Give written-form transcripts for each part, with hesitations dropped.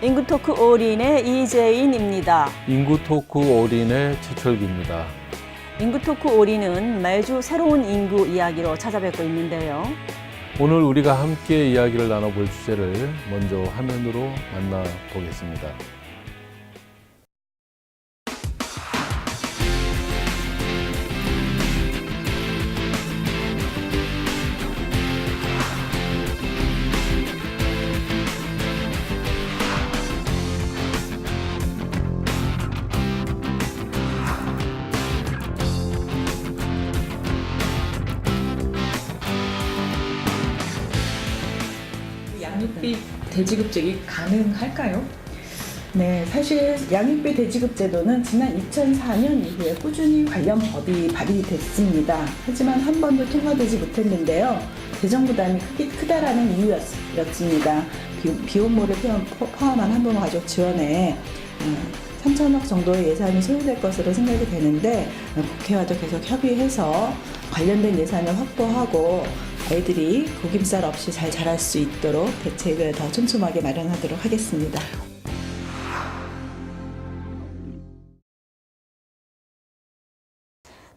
인구토크 올인의 이재인입니다. 인구토크 올인의 최철기입니다. 인구토크 올인은 매주 새로운 인구 이야기로 찾아뵙고 있는데요. 오늘 우리가 함께 이야기를 나눠볼 주제를 먼저 화면으로 만나보겠습니다. 양육비 대지급제가 가능할까요? 네, 사실 양육비 대지급 제도는 지난 2004년 이후에 꾸준히 관련 법이 발의됐습니다. 하지만 한 번도 통과되지 못했는데요. 재정 부담이 크다라는 이유였습니다. 비혼모를 포함한 한부모 가족 지원에 3천억 정도의 예산이 소요될 것으로 생각이 되는데 국회와도 계속 협의해서 관련된 예산을 확보하고 아이들이 구김살 없이 잘 자랄 수 있도록 대책을 더 촘촘하게 마련하도록 하겠습니다.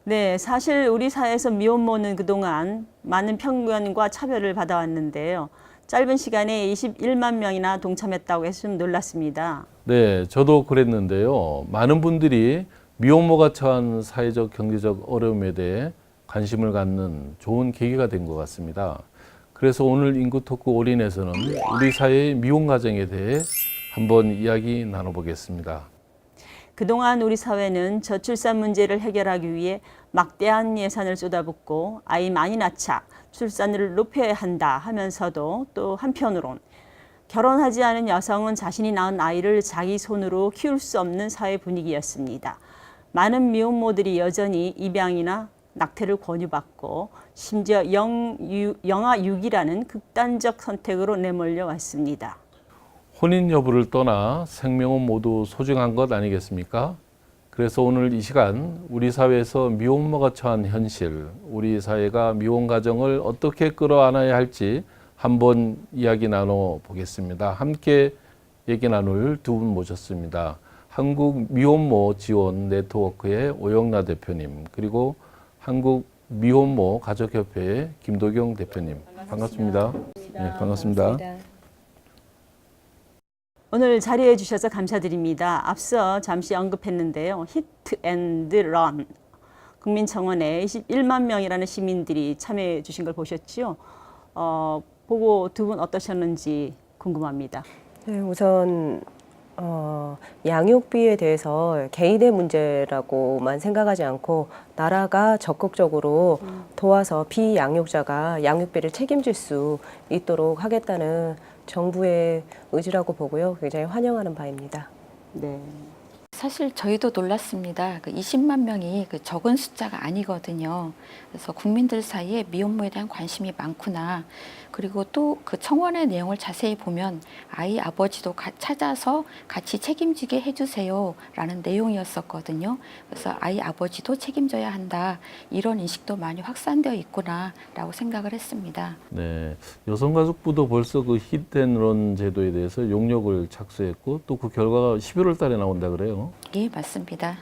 네, 사실 우리 사회에서 미혼모는 그동안 많은 편견과 차별을 받아왔는데요. 짧은 시간에 21만 명이나 동참했다고 해서 좀 놀랐습니다. 네, 저도 그랬는데요. 많은 분들이 미혼모가 처한 사회적, 경제적 어려움에 대해 관심을 갖는 좋은 계기가 된 것 같습니다. 그래서 오늘 인구토크 올인에서는 우리 사회의 미혼 가정에 대해 한번 이야기 나눠보겠습니다. 그동안 우리 사회는 저출산 문제를 해결하기 위해 막대한 예산을 쏟아붓고 아이 많이 낳자, 출산율을 높여야 한다 하면서도 또 한편으론 결혼하지 않은 여성은 자신이 낳은 아이를 자기 손으로 키울 수 없는 사회 분위기였습니다. 많은 미혼모들이 여전히 입양이나 낙태를 권유받고 심지어 영아육이라는 극단적 선택으로 내몰려 왔습니다. 혼인 여부를 떠나 생명은 모두 소중한 것 아니겠습니까? 그래서 오늘 이 시간 우리 사회에서 미혼모가 처한 현실, 우리 사회가 미혼 가정을 어떻게 끌어안아야 할지 한번 이야기 나눠보겠습니다. 함께 얘기 나눌 두 분 모셨습니다. 한국 미혼모 지원 네트워크의 오영나 대표님, 그리고 한국 미혼모 가족협회의 김도경 대표님. 반갑습니다. 네, 반갑습니다. 오늘 자리해 주셔서 감사드립니다. 앞서 잠시 언급했는데요. 히트 앤드 런 국민청원에 21만 명이라는 시민들이 참여해 주신 걸 보셨죠? 보고 두 분 어떠셨는지 궁금합니다. 네, 우선 양육비에 대해서 개인의 문제라고만 생각하지 않고 나라가 적극적으로 도와서 비양육자가 양육비를 책임질 수 있도록 하겠다는 정부의 의지라고 보고요. 굉장히 환영하는 바입니다. 네. 사실 저희도 놀랐습니다. 20만 명이 적은 숫자가 아니거든요. 그래서 국민들 사이에 미혼모에 대한 관심이 많구나. 그리고 또 그 청원의 내용을 자세히 보면 아이 아버지도 찾아서 같이 책임지게 해주세요 라는 내용이었었거든요. 그래서 아이 아버지도 책임져야 한다. 이런 인식도 많이 확산되어 있구나 라고 생각을 했습니다. 네, 여성가족부도 벌써 그 히트앤런 제도에 대해서 용역을 착수했고 또 그 결과가 11월 달에 나온다 그래요. 예, 맞습니다.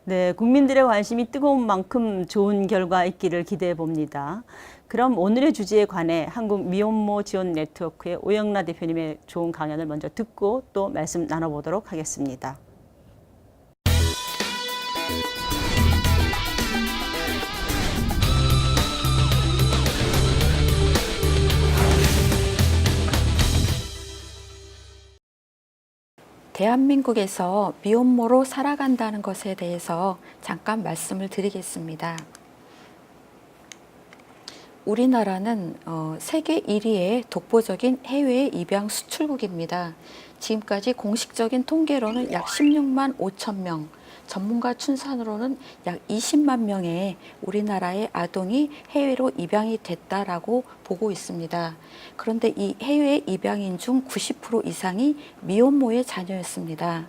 네, 국민들의 관심이 뜨거운 만큼 좋은 결과 있기를 기대해 봅니다. 그럼 오늘의 주제에 관해 한국 미혼모 지원 네트워크의 오영나 대표님의 좋은 강연을 먼저 듣고 또 말씀 나눠보도록 하겠습니다. 대한민국에서 미혼모로 살아간다는 것에 대해서 잠깐 말씀을 드리겠습니다. 우리나라는 세계 1위의 독보적인 해외 입양 수출국입니다. 지금까지 공식적인 통계로는 약 16만 5천 명, 전문가 추산으로는 약 20만 명의 우리나라의 아동이 해외로 입양이 됐다라고 보고 있습니다. 그런데 이 해외 입양인 중 90% 이상이 미혼모의 자녀였습니다.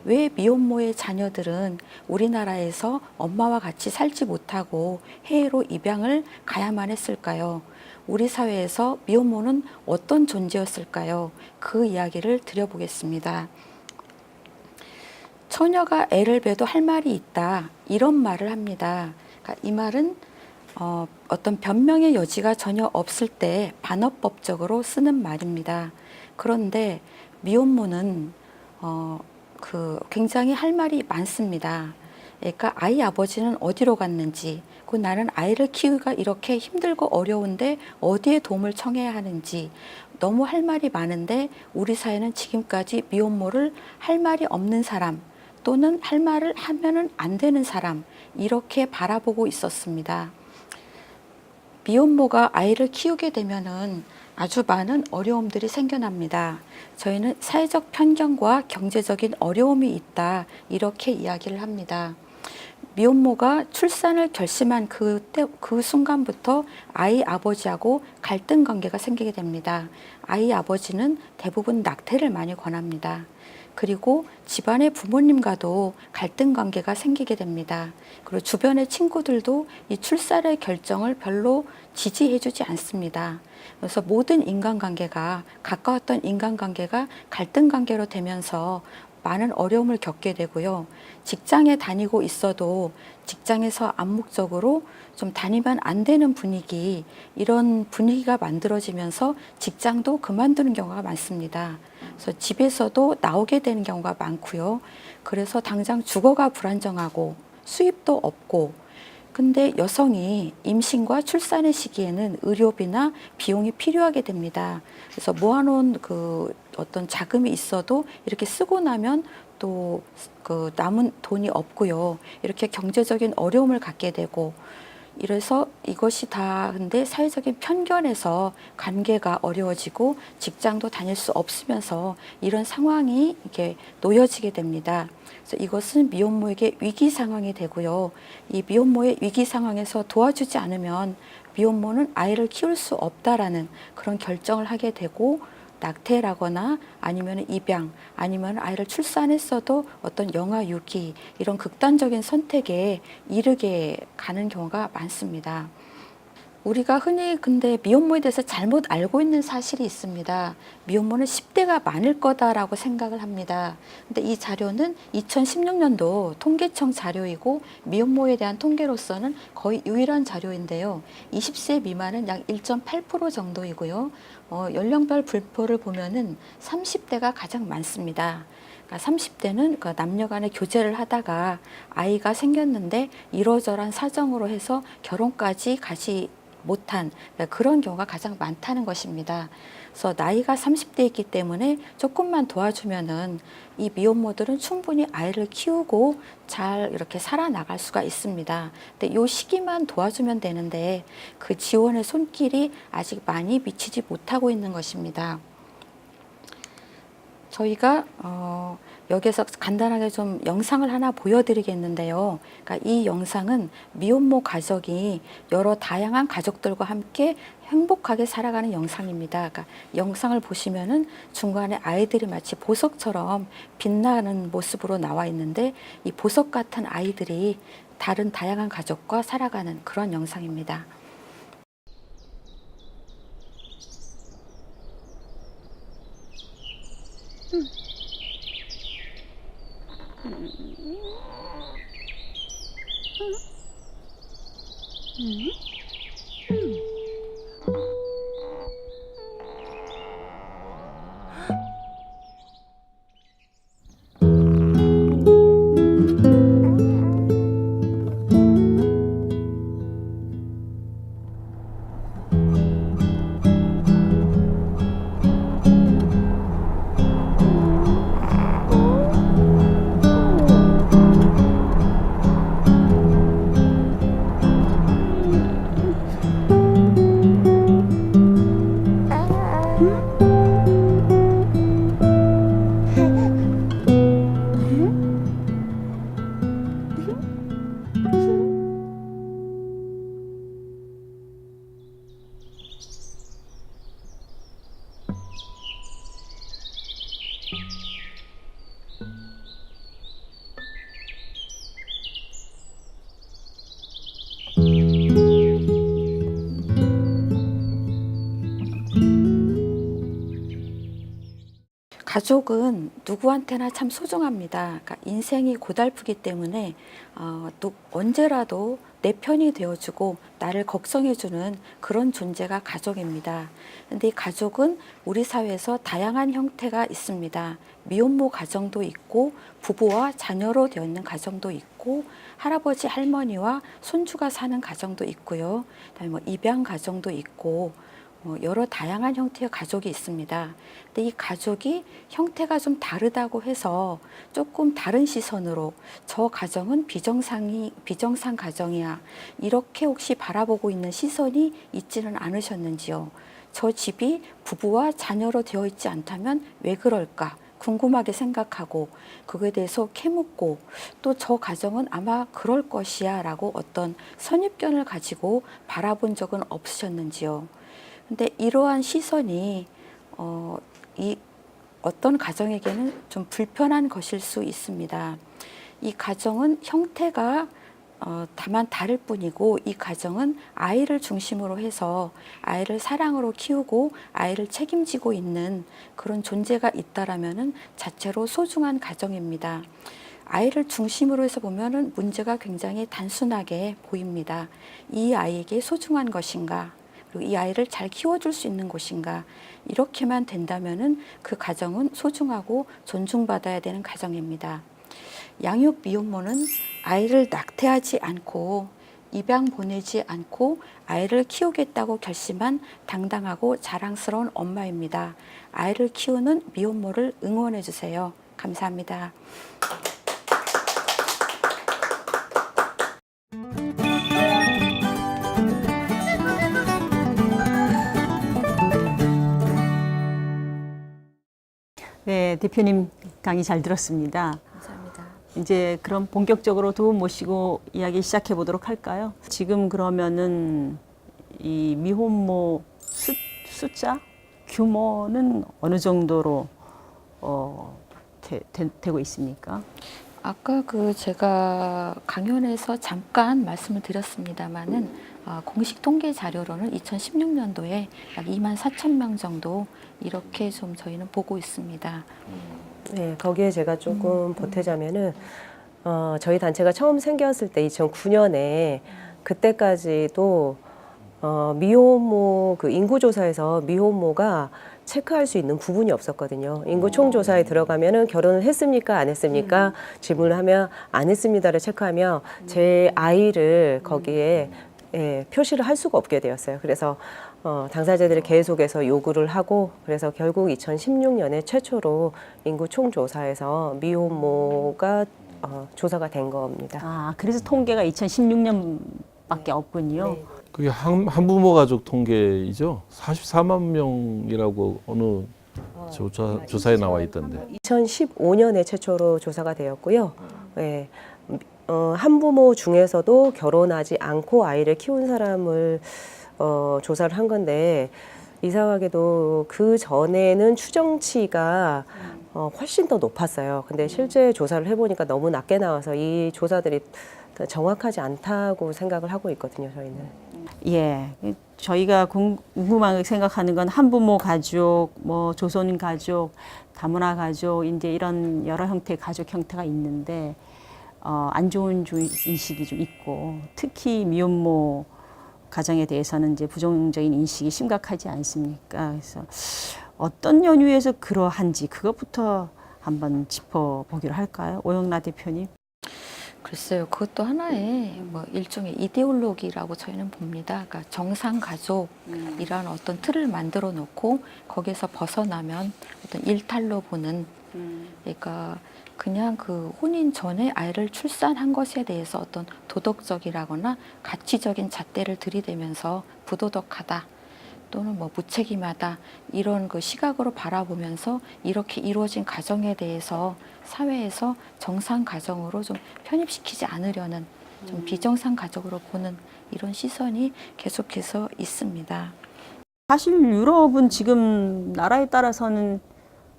왜 미혼모의 자녀들은 우리나라에서 엄마와 같이 살지 못하고 해외로 입양을 가야만 했을까요? 우리 사회에서 미혼모는 어떤 존재였을까요? 그 이야기를 드려보겠습니다. 처녀가 애를 베도 할 말이 있다, 이런 말을 합니다. 그러니까 이 말은 어떤 변명의 여지가 전혀 없을 때 반어법적으로 쓰는 말입니다. 그런데 미혼모는 굉장히 할 말이 많습니다. 그러니까 아이 아버지는 어디로 갔는지, 나는 아이를 키우기가 이렇게 힘들고 어려운데 어디에 도움을 청해야 하는지, 너무 할 말이 많은데 우리 사회는 지금까지 미혼모를 할 말이 없는 사람 또는 할 말을 하면은 안 되는 사람, 이렇게 바라보고 있었습니다. 미혼모가 아이를 키우게 되면은 아주 많은 어려움들이 생겨납니다. 저희는 사회적 편견과 경제적인 어려움이 있다, 이렇게 이야기를 합니다. 미혼모가 출산을 결심한 그 순간부터 아이 아버지하고 갈등 관계가 생기게 됩니다. 아이 아버지는 대부분 낙태를 많이 권합니다. 그리고 집안의 부모님과도 갈등 관계가 생기게 됩니다. 그리고 주변의 친구들도 이 출산의 결정을 별로 지지해주지 않습니다. 그래서 모든 인간관계가, 가까웠던 인간관계가 갈등 관계로 되면서 많은 어려움을 겪게 되고요. 직장에 다니고 있어도 직장에서 암묵적으로 좀 다니면 안 되는 분위기, 이런 분위기가 만들어지면서 직장도 그만두는 경우가 많습니다. 그래서 집에서도 나오게 되는 경우가 많고요. 그래서 당장 주거가 불안정하고 수입도 없고, 근데 여성이 임신과 출산의 시기에는 의료비나 비용이 필요하게 됩니다. 그래서 모아놓은 어떤 자금이 있어도 이렇게 쓰고 나면 또 남은 돈이 없고요. 이렇게 경제적인 어려움을 갖게 되고, 이래서 이것이 다 근데 사회적인 편견에서 관계가 어려워지고 직장도 다닐 수 없으면서 이런 상황이 이렇게 놓여지게 됩니다. 그래서 이것은 미혼모에게 위기 상황이 되고요. 이 미혼모의 위기 상황에서 도와주지 않으면 미혼모는 아이를 키울 수 없다라는 그런 결정을 하게 되고, 낙태라거나 아니면 입양, 아니면 아이를 출산했어도 어떤 영아 유기, 이런 극단적인 선택에 이르게 가는 경우가 많습니다. 우리가 흔히 근데 미혼모에 대해서 잘못 알고 있는 사실이 있습니다. 미혼모는 10대가 많을 거다라고 생각을 합니다. 근데 이 자료는 2016년도 통계청 자료이고 미혼모에 대한 통계로서는 거의 유일한 자료인데요. 20세 미만은 약 1.8% 정도이고요. 연령별 분포를 보면은 30대가 가장 많습니다. 그러니까 30대는 남녀 간의 교제를 하다가 아이가 생겼는데 이러저러한 사정으로 해서 결혼까지 가지 못한 그런 경우가 가장 많다는 것입니다. 그래서 나이가 30대이기 때문에 조금만 도와주면은 이 미혼모들은 충분히 아이를 키우고 잘 이렇게 살아나갈 수가 있습니다. 근데 이 시기만 도와주면 되는데 그 지원의 손길이 아직 많이 미치지 못하고 있는 것입니다. 저희가 여기서 간단하게 좀 영상을 하나 보여드리겠는데요. 그러니까 이 영상은 미혼모 가족이 여러 다양한 가족들과 함께 행복하게 살아가는 영상입니다. 그러니까 영상을 보시면은 중간에 아이들이 마치 보석처럼 빛나는 모습으로 나와 있는데, 이 보석 같은 아이들이 다른 다양한 가족과 살아가는 그런 영상입니다. 가족은 누구한테나 참 소중합니다. 그러니까 인생이 고달프기 때문에 언제라도 내 편이 되어주고 나를 걱정해주는 그런 존재가 가족입니다. 근데 이 가족은 우리 사회에서 다양한 형태가 있습니다. 미혼모 가정도 있고 부부와 자녀로 되어 있는 가정도 있고 할아버지 할머니와 손주가 사는 가정도 있고요. 그다음에 뭐 입양 가정도 있고 여러 다양한 형태의 가족이 있습니다. 근데 이 가족이 형태가 좀 다르다고 해서 조금 다른 시선으로 저 가정은 비정상 가정이야 이렇게 혹시 바라보고 있는 시선이 있지는 않으셨는지요? 저 집이 부부와 자녀로 되어 있지 않다면 왜 그럴까? 궁금하게 생각하고 그거에 대해서 캐묻고 또 저 가정은 아마 그럴 것이야 라고 어떤 선입견을 가지고 바라본 적은 없으셨는지요? 근데 이러한 시선이 이 어떤 가정에게는 좀 불편한 것일 수 있습니다. 이 가정은 형태가 다만 다를 뿐이고 이 가정은 아이를 중심으로 해서 아이를 사랑으로 키우고 아이를 책임지고 있는 그런 존재가 있다라면은 자체로 소중한 가정입니다. 아이를 중심으로 해서 보면은 문제가 굉장히 단순하게 보입니다. 이 아이에게 소중한 것인가? 그리고 이 아이를 잘 키워줄 수 있는 곳인가? 이렇게만 된다면은 그 가정은 소중하고 존중받아야 되는 가정입니다. 양육 미혼모는 아이를 낙태하지 않고 입양 보내지 않고 아이를 키우겠다고 결심한 당당하고 자랑스러운 엄마입니다. 아이를 키우는 미혼모를 응원해 주세요. 감사합니다. 네, 대표님 강의 잘 들었습니다. 감사합니다. 이제 그럼 본격적으로 두 분 모시고 이야기 시작해 보도록 할까요? 지금 그러면은 이 미혼모 숫자 규모는 어느 정도로 되고 있습니까? 아까 제가 강연에서 잠깐 말씀을 드렸습니다마는 공식 통계 자료로는 2016년도에 약 24,000명 정도 이렇게 좀 저희는 보고 있습니다. 네, 거기에 제가 조금 보태자면은 저희 단체가 처음 생겼을 때 2009년에 그때까지도 미혼모 그 인구조사에서 미혼모가 체크할 수 있는 부분이 없었거든요. 인구 총조사에 들어가면은 결혼을 했습니까? 안 했습니까? 질문을 하면 안 했습니다를 체크하면 제 아이를 거기에 표시를 할 수가 없게 되었어요. 그래서 당사자들이 계속해서 요구를 하고 그래서 결국 2016년에 최초로 인구 총조사에서 미혼모가 조사가 된 겁니다. 아, 그래서 통계가 2016년밖에 없군요. 네. 그게 한부모 가족 통계이죠. 44만 명이라고 어느 조사에 나와 있던데. 2015년에 최초로 조사가 되었고요. 네. 한부모 중에서도 결혼하지 않고 아이를 키운 사람을 조사를 한 건데 이상하게도 그 전에는 추정치가 훨씬 더 높았어요. 근데 실제 조사를 해보니까 너무 낮게 나와서 이 조사들이 정확하지 않다고 생각을 하고 있거든요, 저희는. 예, 저희가 궁금하게 생각하는 건 한부모 가족, 뭐 조선 가족, 다문화 가족, 이제 이런 여러 형태의 가족 형태가 있는데 안 좋은 인식이 좀 있고 특히 미혼모 가정에 대해서는 이제 부정적인 인식이 심각하지 않습니까? 그래서 어떤 연유에서 그러한지 그것부터 한번 짚어보기로 할까요? 오영라 대표님. 글쎄요, 그것도 하나의 뭐 일종의 이데올로기라고 저희는 봅니다. 그러니까 정상 가족이라는 어떤 틀을 만들어 놓고 거기서 벗어나면 어떤 일탈로 보는, 그러니까 그냥 그 혼인 전에 아이를 출산한 것에 대해서 어떤 도덕적이라거나 가치적인 잣대를 들이대면서 부도덕하다 또는 뭐 무책임하다 이런 그 시각으로 바라보면서 이렇게 이루어진 가정에 대해서 사회에서 정상 가정으로 좀 편입시키지 않으려는 좀 비정상 가족으로 보는 이런 시선이 계속해서 있습니다. 사실 유럽은 지금 나라에 따라서는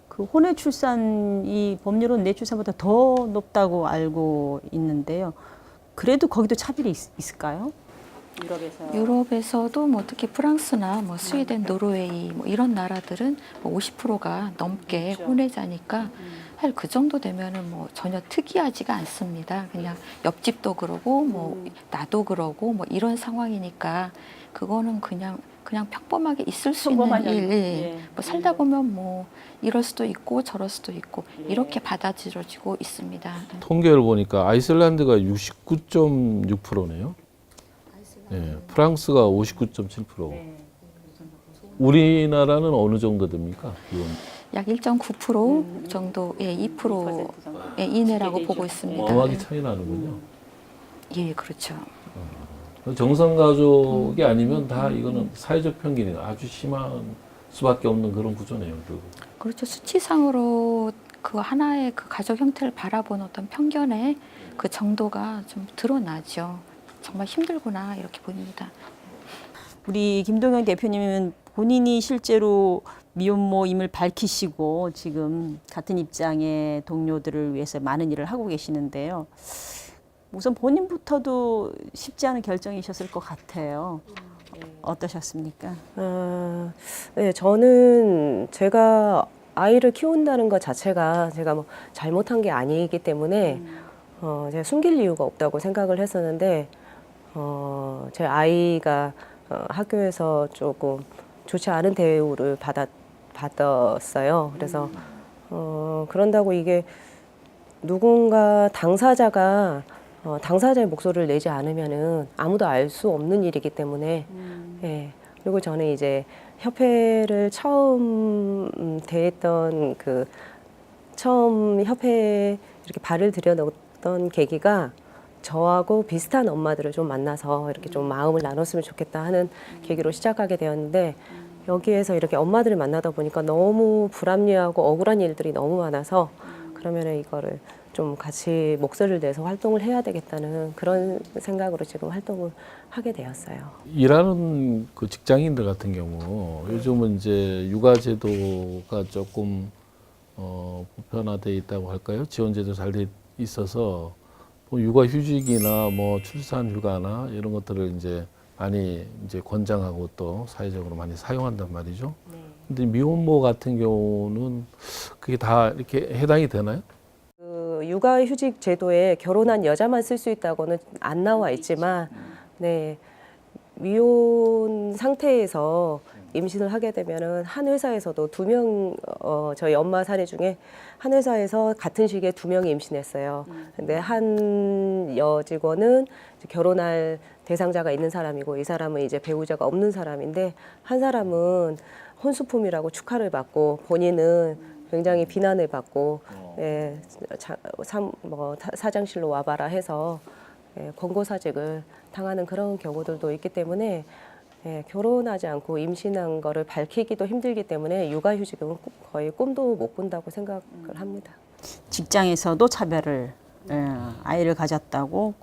그 혼외 출산이 법률은 내 출산보다 더 높다고 알고 있는데요. 그래도 거기도 차별이 있을까요? 유럽에서도 뭐 특히 프랑스나 뭐 스웨덴, 노르웨이 뭐 이런 나라들은 뭐 50%가 넘게 혼외자니까 사실 그 정도 되면은 뭐 전혀 특이하지가 않습니다. 그냥 옆집도 그러고 뭐 나도 그러고 뭐 이런 상황이니까 그거는 그냥 평범하게 있을 수 있는 일. 예. 뭐 살다 보면 뭐 이럴 수도 있고 저럴 수도 있고 이렇게 받아들여지고 있습니다. 통계를 보니까 아이슬란드가 69.6%네요. 네, 프랑스가 59.7%. 우리나라는 어느 정도 됩니까? 비원? 약 1.9% 정도, 예, 2% 예, 이내라고 보고 있습니다. 어마어마하게 차이 나는군요. 예, 그렇죠. 정상 가족이 아니면 다 이거는 사회적 편견이 아주 심한 수밖에 없는 그런 구조네요. 결국. 그렇죠. 수치상으로 그 하나의 그 가족 형태를 바라보는 어떤 편견의 그 정도가 좀 드러나죠. 정말 힘들구나 이렇게 보입니다. 우리 김동영 대표님은 본인이 실제로 미혼모임을 밝히시고 지금 같은 입장의 동료들을 위해서 많은 일을 하고 계시는데요. 우선 본인부터도 쉽지 않은 결정이셨을 것 같아요. 어떠셨습니까? 네, 저는 제가 아이를 키운다는 것 자체가 제가 뭐 잘못한 게 아니기 때문에 제가 숨길 이유가 없다고 생각을 했었는데 제 아이가 학교에서 조금 좋지 않은 대우를 받았어요. 그래서 그런다고 이게 누군가 당사자가 당사자의 목소리를 내지 않으면은 아무도 알 수 없는 일이기 때문에 예. 그리고 저는 이제 협회를 처음 대했던 처음 협회에 이렇게 발을 들여놓던 계기가 저하고 비슷한 엄마들을 좀 만나서 이렇게 좀 마음을 나눴으면 좋겠다 하는 계기로 시작하게 되었는데 여기에서 이렇게 엄마들을 만나다 보니까 너무 불합리하고 억울한 일들이 너무 많아서 그러면은 이거를 좀 같이 목소리를 내서 활동을 해야 되겠다는 그런 생각으로 지금 활동을 하게 되었어요. 일하는 그 직장인들 같은 경우 요즘은 이제 육아제도가 조금 보편화돼 있다고 할까요? 지원제도 잘 돼 있어서 뭐 육아휴직이나 뭐 출산휴가나 이런 것들을 이제 많이 이제 권장하고 또 사회적으로 많이 사용한단 말이죠. 근데 미혼모 같은 경우는 그게 다 이렇게 해당이 되나요? 육아휴직 제도에 결혼한 여자만 쓸 수 있다고는 안 나와 있지만, 네, 미혼 상태에서 임신을 하게 되면은 한 회사에서도 2명, 저희 엄마 사례 중에 한 회사에서 같은 시기에 2명이 임신했어요. 근데 한 여직원은 이제 결혼할 대상자가 있는 사람이고 이 사람은 이제 배우자가 없는 사람인데 한 사람은 혼수품이라고 축하를 받고 본인은 굉장히 비난을 받고 예, 사장실로 와봐라 해서 예, 권고사직을 당하는 그런 경우들도 있기 때문에 예, 결혼하지 않고 임신한 거를 밝히기도 힘들기 때문에 육아휴직은 거의 꿈도 못 꾼다고 생각을 합니다. 직장에서도 차별을 아이를 가졌다고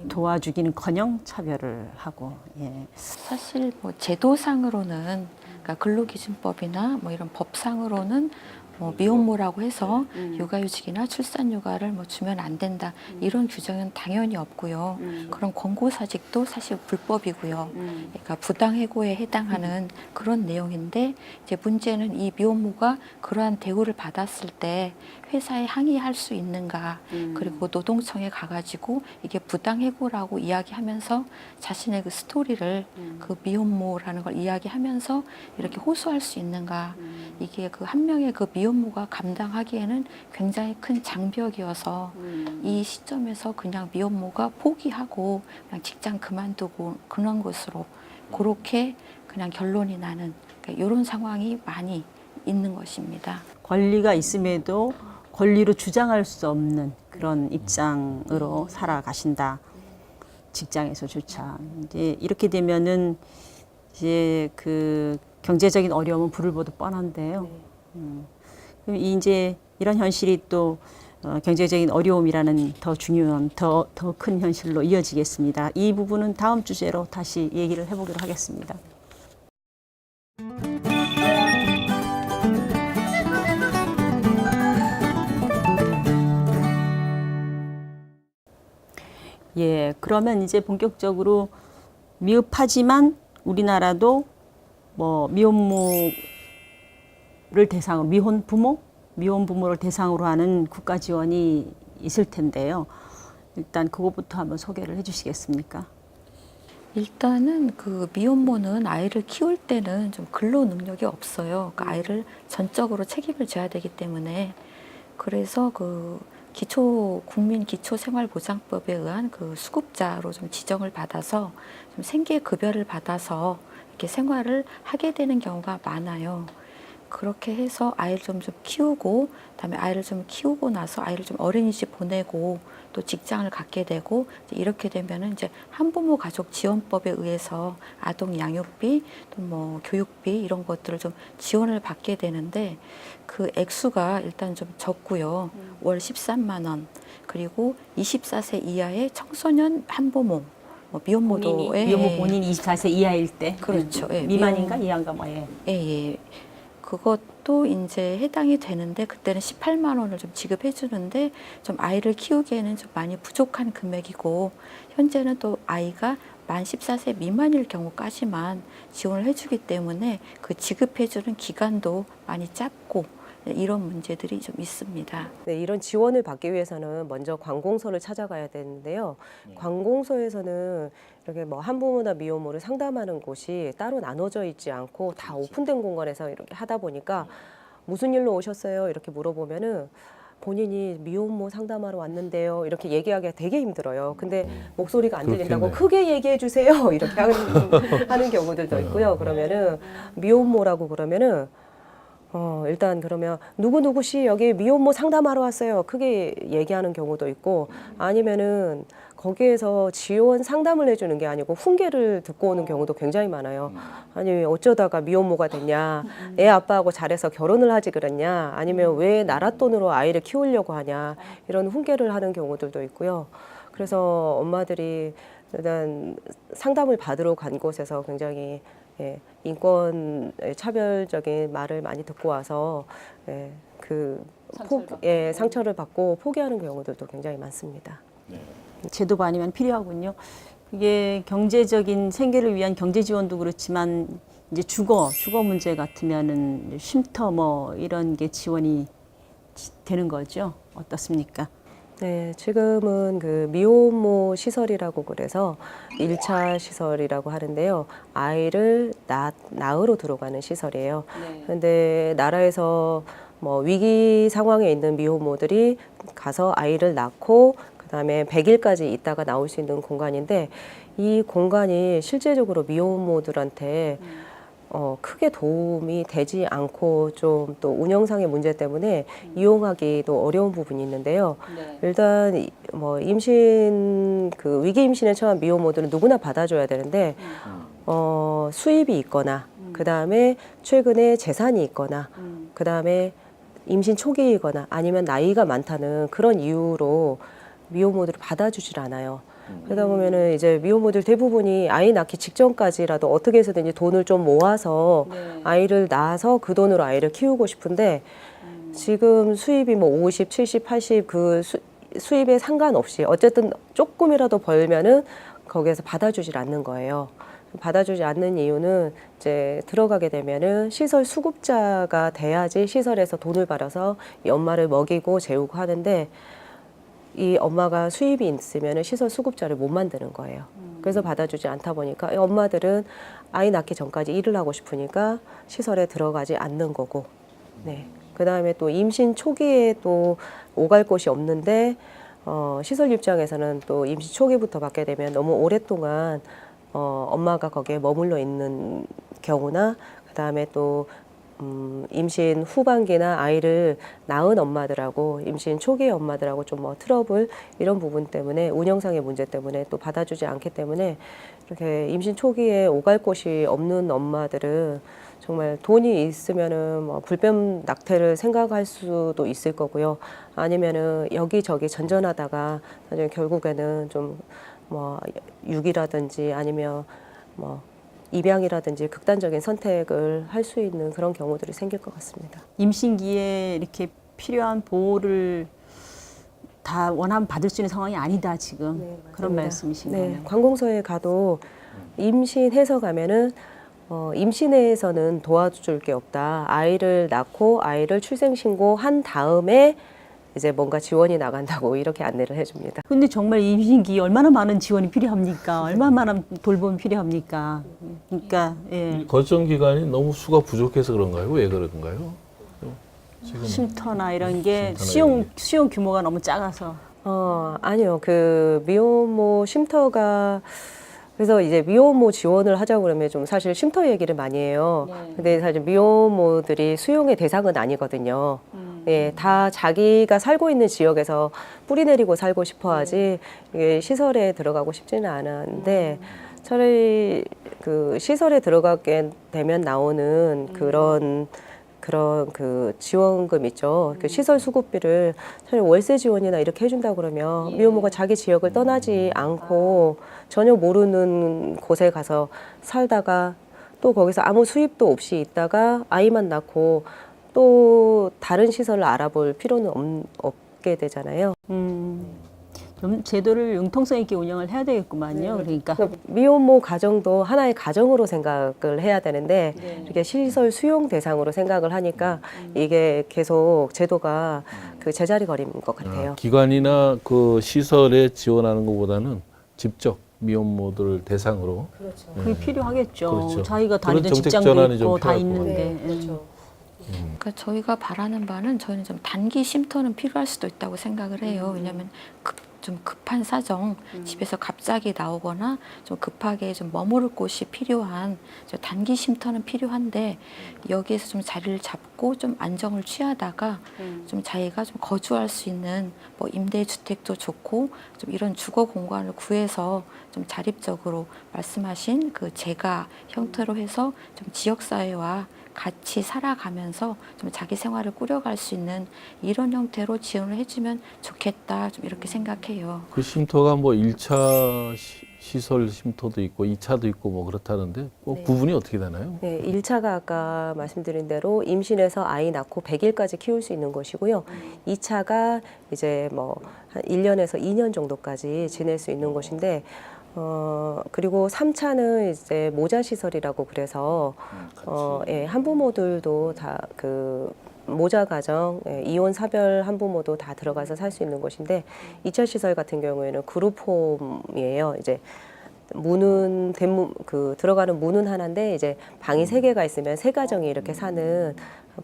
도와주기는커녕 차별을 하고 예. 사실 뭐 제도상으로는 그러니까 근로기준법이나 뭐 이런 법상으로는 뭐 미혼모라고 해서 육아휴직이나 출산휴가를 뭐 주면 안 된다 이런 규정은 당연히 없고요. 그런 권고사직도 사실 불법이고요. 그러니까 부당해고에 해당하는 그런 내용인데 이제 문제는 이 미혼모가 그러한 대우를 받았을 때 회사에 항의할 수 있는가 그리고 노동청에 가가지고 이게 부당해고라고 이야기하면서 자신의 그 스토리를 그 미혼모라는 걸 이야기하면서 이렇게 호소할 수 있는가 이게 그 한 명의 그 미혼모가 감당하기에는 굉장히 큰 장벽이어서 이 시점에서 그냥 미혼모가 포기하고 그냥 직장 그만두고 그런 것으로 그렇게 그냥 결론이 나는 그러니까 이런 상황이 많이 있는 것입니다. 권리가 있음에도 권리로 주장할 수 없는 그런 입장으로 살아가신다. 직장에서조차 이제 이렇게 되면은 이제 그 경제적인 어려움은 불을 보듯 뻔한데요. 그럼 이제 이런 현실이 또 경제적인 어려움이라는 더 중요한 더 큰 현실로 이어지겠습니다. 이 부분은 다음 주제로 다시 얘기를 해보기로 하겠습니다. 예, 그러면 이제 본격적으로 미흡하지만 우리나라도 뭐 미혼모를 대상으로 미혼 부모를 대상으로 하는 국가 지원이 있을 텐데요. 일단 그것부터 한번 소개를 해주시겠습니까? 일단은 그 미혼모는 아이를 키울 때는 좀 근로 능력이 없어요. 그 아이를 전적으로 책임을 져야 되기 때문에 그래서 그 국민기초생활보장법에 의한 그 수급자로 좀 지정을 받아서 좀 생계급여를 받아서 이렇게 생활을 하게 되는 경우가 많아요. 그렇게 해서 아이를 좀 키우고, 그다음에 아이를 좀 키우고 나서 아이를 좀 어린이집 보내고 또 직장을 갖게 되고 이렇게 되면은 이제 한부모 가족 지원법에 의해서 아동 양육비 또 뭐 교육비 이런 것들을 좀 지원을 받게 되는데 그 액수가 일단 좀 적고요. 월 13만 원. 그리고 24세 이하의 청소년 한부모 미혼모도 미혼모 본인 24세 이하일 때 그렇죠. 예, 미만인가 이하인가 뭐 예. 예. 그것도 이제 해당이 되는데 그때는 18만 원을 좀 지급해 주는데 좀 아이를 키우기에는 좀 많이 부족한 금액이고 현재는 또 아이가 만 14세 미만일 경우까지만 지원을 해주기 때문에 그 지급해 주는 기간도 많이 짧고 이런 문제들이 좀 있습니다. 네, 이런 지원을 받기 위해서는 먼저 관공서를 찾아가야 되는데요. 관공서에서는 이렇게 뭐 한부모나 미혼모를 상담하는 곳이 따로 나눠져 있지 않고 다 오픈된 공간에서 이렇게 하다 보니까 무슨 일로 오셨어요? 이렇게 물어보면은 본인이 미혼모 상담하러 왔는데요. 이렇게 얘기하기가 되게 힘들어요. 근데 목소리가 안 들린다고 그렇겠네. 크게 얘기해 주세요. 이렇게 하는 경우들도 있고요. 그러면은 미혼모라고 그러면은 일단 그러면 누구누구 씨 여기 미혼모 상담하러 왔어요. 크게 얘기하는 경우도 있고 아니면은 거기에서 지원 상담을 해주는 게 아니고 훈계를 듣고 오는 경우도 굉장히 많아요. 아니 어쩌다가 미혼모가 됐냐, 애 아빠하고 잘해서 결혼을 하지 그랬냐, 아니면 왜 나라 돈으로 아이를 키우려고 하냐 이런 훈계를 하는 경우들도 있고요. 그래서 엄마들이 일단 상담을 받으러 간 곳에서 굉장히 인권 차별적인 말을 많이 듣고 와서 상처를 받고 포기하는 경우들도 굉장히 많습니다. 제도가 아니면 필요하군요. 그게 경제적인 생계를 위한 경제 지원도 그렇지만 이제 주거 문제 같으면은 쉼터 뭐 이런 게 지원이 되는 거죠. 어떻습니까? 네, 지금은 그 미혼모 시설이라고 그래서 1차 시설이라고 하는데요. 아이를 낳으러 들어가는 시설이에요. 그런데 나라에서 뭐 위기 상황에 있는 미혼모들이 가서 아이를 낳고 그다음에 100일까지 있다가 나올 수 있는 공간인데 이 공간이 실제적으로 미혼모들한테 크게 도움이 되지 않고 좀 또 운영상의 문제 때문에 이용하기도 어려운 부분이 있는데요. 일단 뭐 임신 그 위기 임신에 처한 미혼모들은 누구나 받아줘야 되는데 수입이 있거나 그 다음에 최근에 재산이 있거나 그 다음에 임신 초기이거나 아니면 나이가 많다는 그런 이유로 미혼모들을 받아주질 않아요. 그러다 보면은 이제 미혼모들 대부분이 아이 낳기 직전까지라도 어떻게 해서든지 돈을 좀 모아서 아이를 낳아서 그 돈으로 아이를 키우고 싶은데 지금 수입이 뭐 50, 70, 80 그 수입에 상관없이 어쨌든 조금이라도 벌면은 거기에서 받아주질 않는 거예요. 받아주지 않는 이유는 이제 들어가게 되면은 시설 수급자가 돼야지 시설에서 돈을 벌어서 이 엄마를 먹이고 재우고 하는데 이 엄마가 수입이 있으면 시설 수급자를 못 만드는 거예요. 그래서 받아주지 않다 보니까 이 엄마들은 아이 낳기 전까지 일을 하고 싶으니까 시설에 들어가지 않는 거고, 네. 그 다음에 또 임신 초기에 또 오갈 곳이 없는데 시설 입장에서는 또 임신 초기부터 받게 되면 너무 오랫동안 엄마가 거기에 머물러 있는 경우나 그 다음에 또 임신 후반기나 아이를 낳은 엄마들하고 임신 초기의 엄마들하고 좀 뭐 트러블 이런 부분 때문에 운영상의 문제 때문에 또 받아주지 않기 때문에 이렇게 임신 초기에 오갈 곳이 없는 엄마들은 정말 돈이 있으면은 뭐 불뱀 낙태를 생각할 수도 있을 거고요. 아니면은 여기저기 전전하다가 나중에 결국에는 좀 뭐 유기라든지 아니면 뭐 입양이라든지 극단적인 선택을 할 수 있는 그런 경우들이 생길 것 같습니다. 임신기에 이렇게 필요한 보호를 다 원하면 받을 수 있는 상황이 아니다 지금 네, 그런 맞습니다. 말씀이신 네, 거네요. 관공서에 가도 임신해서 가면은 임신해서는 도와줄 게 없다. 아이를 낳고 아이를 출생신고한 다음에 이제 뭔가 지원이 나간다고 이렇게 안내를 해줍니다. 근데 정말 임신기 얼마나 많은 지원이 필요합니까? 얼마나 많은 돌봄이 필요합니까? 그러니까 예. 거정 기간이 너무 수가 부족해서 그런가요? 왜 그런가요? 지금 쉼터나 이런 게 쉼터나 수용 규모가 너무 작아서. 아니요. 그 미혼모 쉼터가 그래서 이제 미혼모 지원을 하자고 그러면 좀 사실 쉼터 얘기를 많이 해요. 근데 사실 미혼모들이 수용의 대상은 아니거든요. 예, 다 자기가 살고 있는 지역에서 뿌리 내리고 살고 싶어 하지 이게 시설에 들어가고 싶지는 않았는데 차라리 그 시설에 들어가게 되면 나오는 그런 그 지원금 있죠. 그 시설 수급비를 차라리 월세 지원이나 이렇게 해준다 그러면 미혼모가 자기 지역을 떠나지 않고 전혀 모르는 곳에 가서 살다가 또 거기서 아무 수입도 없이 있다가 아이만 낳고 또 다른 시설을 알아볼 필요는 없게 되잖아요. 좀 제도를 융통성 있게 운영을 해야 되겠구만요. 그러니까 미혼모 가정도 하나의 가정으로 생각을 해야 되는데 이렇게 시설 수용 대상으로 생각을 하니까 이게 계속 제도가 그 제자리 걸음인 것 같아요. 기관이나 그 시설에 지원하는 것보다는 직접 미혼모들 대상으로 그게 필요하겠죠. 그렇죠. 자기가 그런 다니던 정책 직장도 전환이 좀 있고 다 필요할 것 있는데. 그렇죠. 그러니까 저희가 바라는 바는 저희는 좀 단기 쉼터는 필요할 수도 있다고 생각을 해요. 왜냐하면 좀 급한 사정, 집에서 갑자기 나오거나 좀 급하게 좀 머무를 곳이 필요한 단기 쉼터는 필요한데 여기에서 좀 자리를 잡고 좀 안정을 취하다가 좀 자기가 좀 거주할 수 있는 뭐 임대주택도 좋고 좀 이런 주거 공간을 구해서 좀 자립적으로 말씀하신 그 재가 형태로 해서 좀 지역사회와 같이 살아가면서 좀 자기 생활을 꾸려갈 수 있는 이런 형태로 지원을 해주면 좋겠다 좀 이렇게 생각해요. 그 쉼터가 뭐 1차 시설 쉼터도 있고 2차도 있고 뭐 그렇다는데 구분이 어떻게 되나요? 네, 1차가 아까 말씀드린 대로 임신해서 아이 낳고 100일까지 키울 수 있는 것이고요. 2차가 이제 뭐 한 1년에서 2년 정도까지 지낼 수 있는 것인데 그리고 3차는 이제 모자 시설이라고 그래서 예, 한부모들도 다 그 모자 가정, 예, 이혼 사별 한부모도 다 들어가서 살 수 있는 곳인데 2차 시설 같은 경우에는 그룹홈이에요. 이제 문은 대문 그 들어가는 문은 하나인데 이제 방이 3개가 있으면 3가정이 이렇게 사는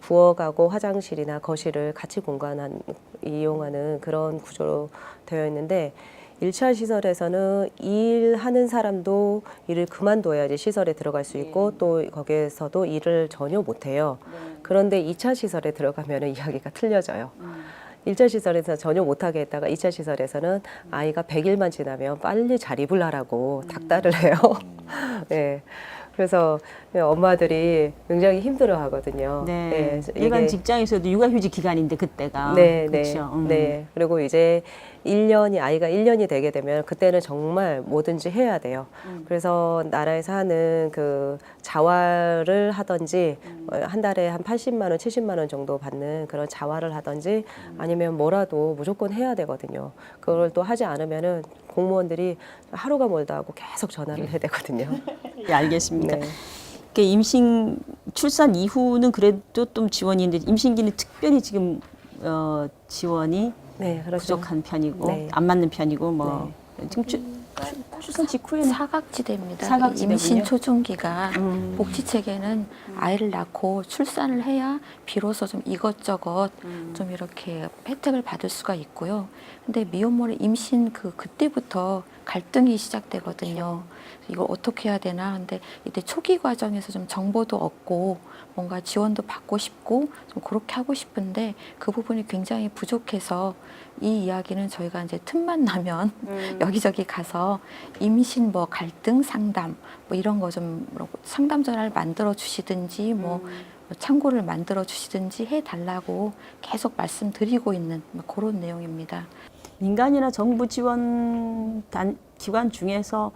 부엌하고 화장실이나 거실을 같이 이용하는 그런 구조로 되어 있는데 1차 시설에서는 일하는 사람도 일을 그만둬야지 시설에 들어갈 수 있고 또 거기에서도 일을 전혀 못해요. 그런데 2차 시설에 들어가면 이야기가 틀려져요. 1차 시설에서 전혀 못하게 했다가 2차 시설에서는 아이가 100일만 지나면 빨리 자립을 하라고 닥달을 해요. 네. 그래서 엄마들이 굉장히 힘들어 하거든요. 네. 네. 일반 직장에서도 육아휴직 기간인데 그때가. 네, 그렇죠. 네, 네. 그리고 이제 아이가 1년이 되게 되면 그때는 정말 뭐든지 해야 돼요. 그래서 나라에서 하는 그 자활을 하든지 한 달에 한 80만 원, 70만 원 정도 받는 그런 자활을 하든지 아니면 뭐라도 무조건 해야 되거든요. 그걸 또 하지 않으면은 공무원들이 하루가 멀다 하고 계속 전화를 해야 되거든요. 예, 알겠습니다. 네. 임신 출산 이후는 그래도 좀 지원이 있는데 임신기는 특별히 지금 지원이 네, 그렇죠. 부족한 편이고 네. 안 맞는 편이고 뭐 지금 출산 직후에는 사각지대입니다. 사각지대군요. 임신 초중기가 복지 체계는 아이를 낳고 출산을 해야 비로소 좀 이것저것 좀 이렇게 혜택을 받을 수가 있고요. 근데 미혼모는 임신 그때부터 갈등이 시작되거든요. 이걸 어떻게 해야 되나 근데 이때 초기 과정에서 좀 정보도 얻고 뭔가 지원도 받고 싶고 좀 그렇게 하고 싶은데 그 부분이 굉장히 부족해서 이 이야기는 저희가 이제 틈만 나면 여기저기 가서 임신 뭐 갈등 상담 뭐 이런 거 좀 상담 전화를 만들어 주시든지 뭐 창구를 만들어 주시든지 해달라고 계속 말씀드리고 있는 뭐 그런 내용입니다. 민간이나 정부 지원 기관 중에서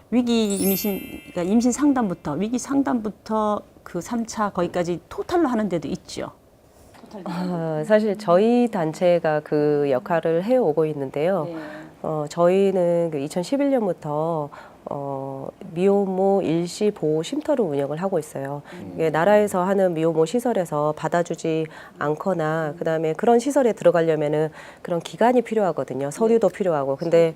그러니까 임신 상담부터 위기 상담부터 그 3차 거기까지 토탈로 하는 데도 있죠. 사실 저희 단체가 그 역할을 해오고 있는데요. 저희는 그 2011년부터 미혼모 일시 보호 쉼터를 운영을 하고 있어요. 이게 나라에서 하는 미혼모 시설에서 받아주지 않거나 그다음에 그런 시설에 들어가려면은 그런 기간이 필요하거든요. 서류도 필요하고. 근데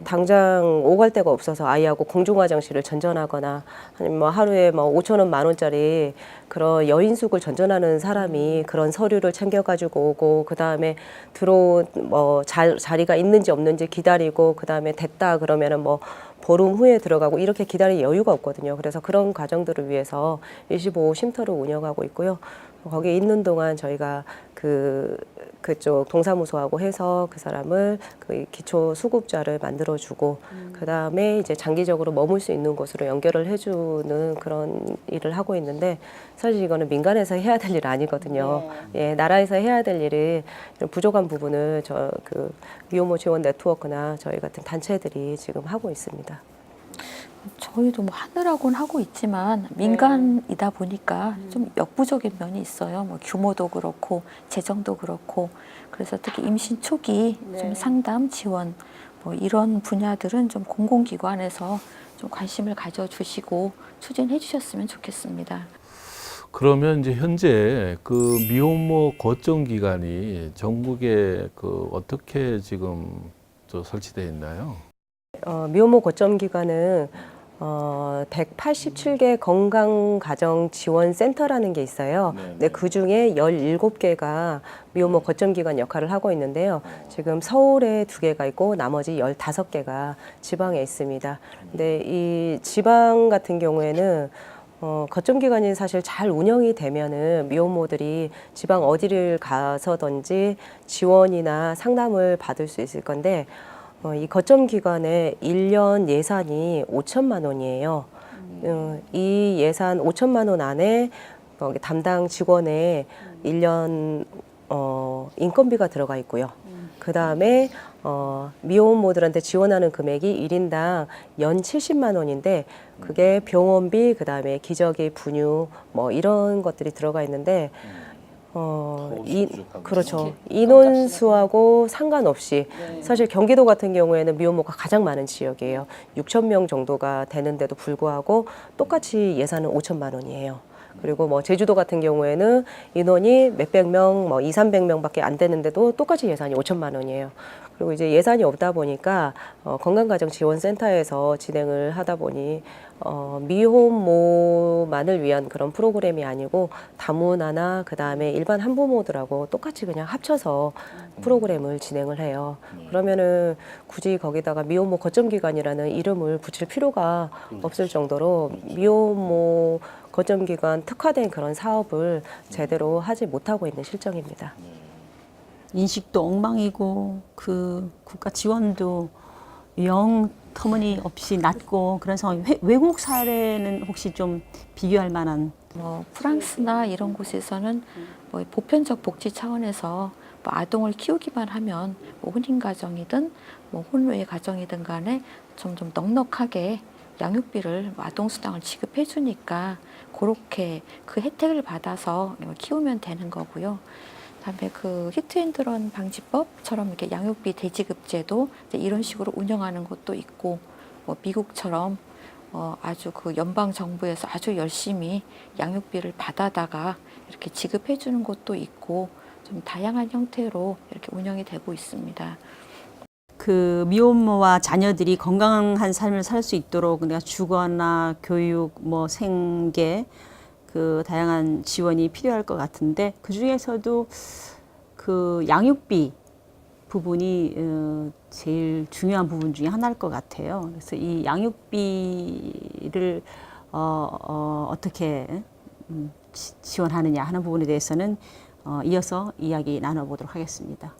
당장 오갈 데가 없어서 아이하고 공중화장실을 전전하거나 아니면 뭐 하루에 뭐 5천 원, 10,000원짜리 그런 여인숙을 전전하는 사람이 그런 서류를 챙겨가지고 오고 그다음에 들어온 뭐 자리가 있는지 없는지 기다리고 그다음에 됐다 그러면은 뭐 보름 후에 들어가고 이렇게 기다릴 여유가 없거든요. 그래서 그런 가정들을 위해서 일시보호 쉼터를 운영하고 있고요. 거기에 있는 동안 저희가 그쪽 동사무소하고 해서 그 사람을 그 기초 수급자를 만들어주고 그 다음에 이제 장기적으로 머물 수 있는 곳으로 연결을 해주는 그런 일을 하고 있는데 사실 이거는 민간에서 해야 될 일 아니거든요. 예, 나라에서 해야 될 일을 이런 부족한 부분을 그 미혼모 지원 네트워크나 저희 같은 단체들이 지금 하고 있습니다. 저희도 뭐 하느라고는 하고 있지만 민간이다 보니까 좀 역부족인 면이 있어요. 뭐 규모도 그렇고 재정도 그렇고 그래서 특히 임신 초기 좀 상담 지원 뭐 이런 분야들은 좀 공공기관에서 좀 관심을 가져주시고 추진해 주셨으면 좋겠습니다. 그러면 이제 현재 그 미혼모 거점 기관이 전국에 그 어떻게 지금 설치되어 있나요? 미혼모 거점 기관은 187개 건강가정지원센터라는 게 있어요. 근데 그 중에 17개가 미혼모 거점 기관 역할을 하고 있는데요. 지금 서울에 2개가 있고 나머지 15개가 지방에 있습니다. 근데 이 지방 같은 경우에는 거점 기관이 사실 잘 운영이 되면은 미혼모들이 지방 어디를 가서든지 지원이나 상담을 받을 수 있을 건데 이 거점 기관의 1년 예산이 5천만 원이에요. 이 예산 5천만 원 안에 담당 직원의 1년 인건비가 들어가 있고요. 그 다음에 미혼모들한테 지원하는 금액이 1인당 연 70만 원인데 그게 병원비, 그 다음에 기저귀, 분유 뭐 이런 것들이 들어가 있는데 그렇죠. 인원수하고 상관없이 사실 경기도 같은 경우에는 미혼모가 가장 많은 지역이에요. 6천 명 정도가 되는데도 불구하고 똑같이 예산은 5천만 원이에요. 그리고 뭐 제주도 같은 경우에는 인원이 몇백 명, 뭐 200~300명밖에 안 되는데도 똑같이 예산이 5천만 원이에요. 그리고 이제 예산이 없다 보니까 건강가정지원센터에서 진행을 하다 보니 미혼모만을 위한 그런 프로그램이 아니고 다문화나 그 다음에 일반 한부모들하고 똑같이 그냥 합쳐서 프로그램을 진행을 해요. 그러면은 굳이 거기다가 미혼모 거점기관이라는 이름을 붙일 필요가 없을 정도로 미혼모 거점기관 특화된 그런 사업을 제대로 하지 못하고 있는 실정입니다. 인식도 엉망이고 그 국가 지원도 영 터무니없이 낮고 그런 상황이 외국 사례는 혹시 좀 비교할 만한 프랑스나 이런 곳에서는 뭐 보편적 복지 차원에서 뭐 아동을 키우기만 하면 뭐 혼인 가정이든 뭐 혼외 가정이든 간에 점점 넉넉하게 양육비를 아동 수당을 지급해 주니까 그렇게 그 혜택을 받아서 키우면 되는 거고요. 그다음에 그 히트앤드런 방지법처럼 이렇게 양육비 대지급제도 이런 식으로 운영하는 것도 있고, 뭐 미국처럼 아주 그 연방 정부에서 아주 열심히 양육비를 받아다가 이렇게 지급해 주는 것도 있고, 좀 다양한 형태로 이렇게 운영이 되고 있습니다. 그 미혼모와 자녀들이 건강한 삶을 살 수 있도록 그러니까 주거나 교육, 뭐 생계 그 다양한 지원이 필요할 것 같은데 그 중에서도 그 양육비 부분이 제일 중요한 부분 중에 하나일 것 같아요. 그래서 이 양육비를 어떻게 지원하느냐 하는 부분에 대해서는 이어서 이야기 나눠보도록 하겠습니다.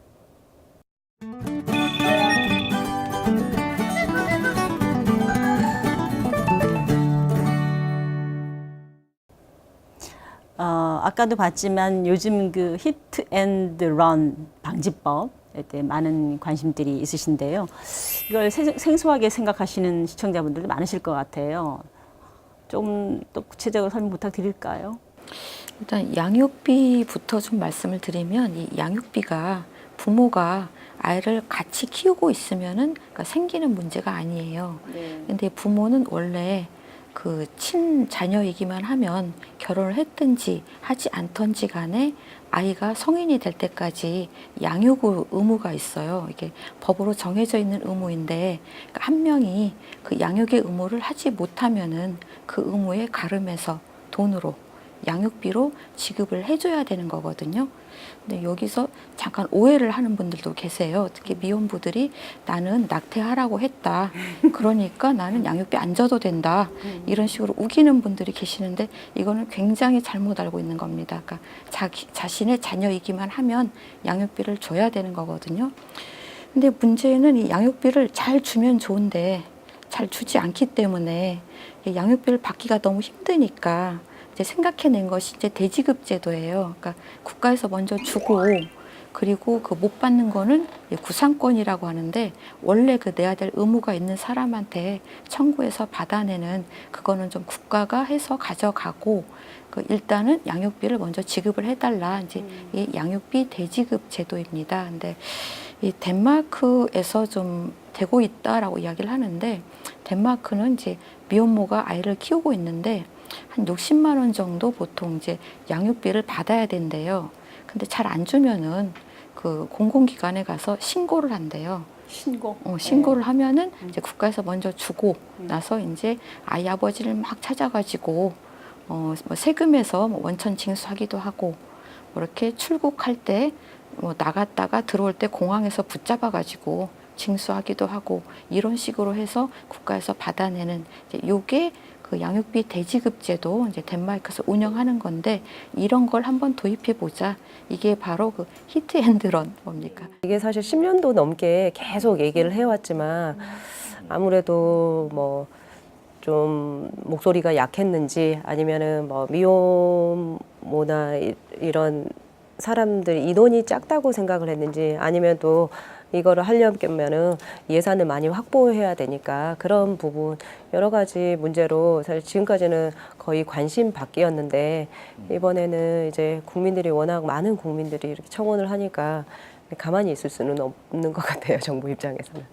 아까도 봤지만 요즘 그 히트 앤드 런 방지법에 대해 많은 관심들이 있으신데요. 이걸 생소하게 생각하시는 시청자분들도 많으실 것 같아요. 좀 또 구체적으로 설명 부탁드릴까요? 일단 양육비부터 좀 말씀을 드리면 이 양육비가 부모가 아이를 같이 키우고 있으면은 그러니까 생기는 문제가 아니에요. 근데 부모는 원래 그 친자녀이기만 하면 결혼을 했든지 하지 않던지 간에 아이가 성인이 될 때까지 양육 의무가 있어요. 이게 법으로 정해져 있는 의무인데 그러니까 한 명이 그 양육의 의무를 하지 못하면은 그 의무에 가름해서 돈으로 양육비로 지급을 해줘야 되는 거거든요. 근데 여기서 잠깐 오해를 하는 분들도 계세요. 특히 미혼부들이 나는 낙태하라고 했다. 그러니까 나는 양육비 안 줘도 된다. 이런 식으로 우기는 분들이 계시는데 이거는 굉장히 잘못 알고 있는 겁니다. 그러니까 자신의 자녀이기만 하면 양육비를 줘야 되는 거거든요. 근데 문제는 이 양육비를 잘 주면 좋은데 잘 주지 않기 때문에 이 양육비를 받기가 너무 힘드니까 이제 생각해낸 것이 이제 대지급 제도예요. 그러니까 국가에서 먼저 주고 그리고 그 못 받는 거는 구상권이라고 하는데 원래 그 내야 될 의무가 있는 사람한테 청구해서 받아내는 그거는 좀 국가가 해서 가져가고 그 일단은 양육비를 먼저 지급을 해달라 이제 이 양육비 대지급 제도입니다. 근데 이 덴마크에서 좀 되고 있다라고 이야기를 하는데 덴마크는 이제 미혼모가 아이를 키우고 있는데 한 60만 원 정도 보통 이제 양육비를 받아야 된대요. 근데 잘 안 주면은 그 공공기관에 가서 신고를 한대요. 신고를 하면은 이제 국가에서 먼저 주고 나서 이제 아이 아버지를 막 찾아가지고 뭐 세금에서 뭐 원천 징수하기도 하고 뭐 이렇게 출국할 때 뭐 나갔다가 들어올 때 공항에서 붙잡아가지고 징수하기도 하고 이런 식으로 해서 국가에서 받아내는 이제 요게 그 양육비 대지급제도 이제 덴마크에서 운영하는 건데 이런 걸 한번 도입해 보자. 이게 바로 그 히트앤드런 뭡니까? 이게 사실 10년도 넘게 계속 얘기를 해왔지만 아무래도 뭐 좀 목소리가 약했는지 아니면은 뭐 미혼모나 이런 사람들 인원이 작다고 생각을 했는지 아니면 또 이거를 하려면은 예산을 많이 확보해야 되니까 그런 부분 여러 가지 문제로 사실 지금까지는 거의 관심 밖이었는데 이번에는 이제 국민들이 워낙 많은 국민들이 이렇게 청원을 하니까 가만히 있을 수는 없는 것 같아요. 정부 입장에서는.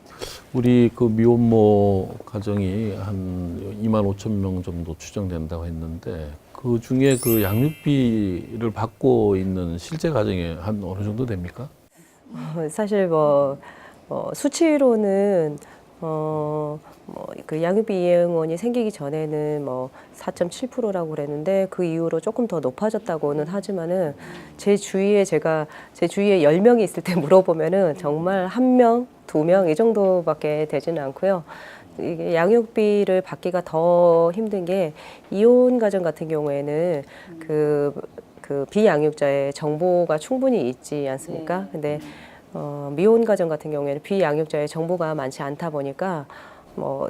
우리 그 미혼모 가정이 한 2만 5천 명 정도 추정된다고 했는데 그 중에 그 양육비를 받고 있는 실제 가정이 한 어느 정도 됩니까? 사실 수치로는 그 양육비 이행원이 생기기 전에는 4.7%라고 그랬는데 그 이후로 조금 더 높아졌다고는 하지만은 제 주위에 10명이 있을 때 물어보면은 정말 1명, 2명 이 정도밖에 되지는 않고요. 이게 양육비를 받기가 더 힘든 게 이혼 가정 같은 경우에는 그 비양육자의 정보가 충분히 있지 않습니까? 근데 미혼 가정 같은 경우에는 비양육자의 정보가 많지 않다 보니까